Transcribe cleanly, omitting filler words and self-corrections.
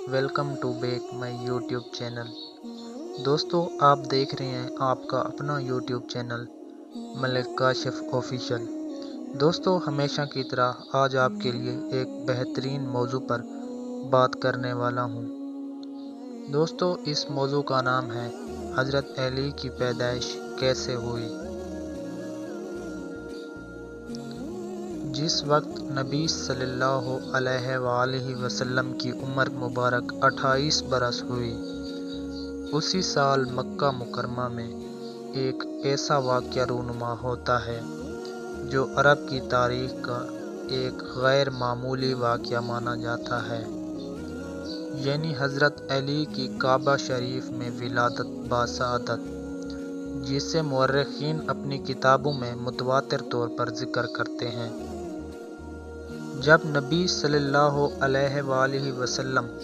Welcome to back my YouTube channel. دوستو، آپ دیکھ رہے ہیں آپ کا اپنا YouTube channel Malik Kashif official. دوستو، ہمیشہ کی طرح آج آپ کے لیے ایک بہترین موضوع پر بات کرنے والا ہوں۔ دوستو، اس موضوع کا نام ہے حضرت علی کی پیدائش کیسے ہوئی۔ جس وقت نبی صلی اللہ علیہ وآلہ وسلم کی عمر مبارک 28 برس ہوئی، اسی سال مکہ مکرمہ میں ایک ایسا واقعہ رونما ہوتا ہے جو عرب کی تاریخ کا ایک غیر معمولی واقعہ مانا جاتا ہے، یعنی حضرت علی کی کعبہ شریف میں ولادت باسعادت، جسے مورخین اپنی کتابوں میں متواتر طور پر ذکر کرتے ہیں۔ جب نبی صلی اللہ علیہ وآلہ وسلم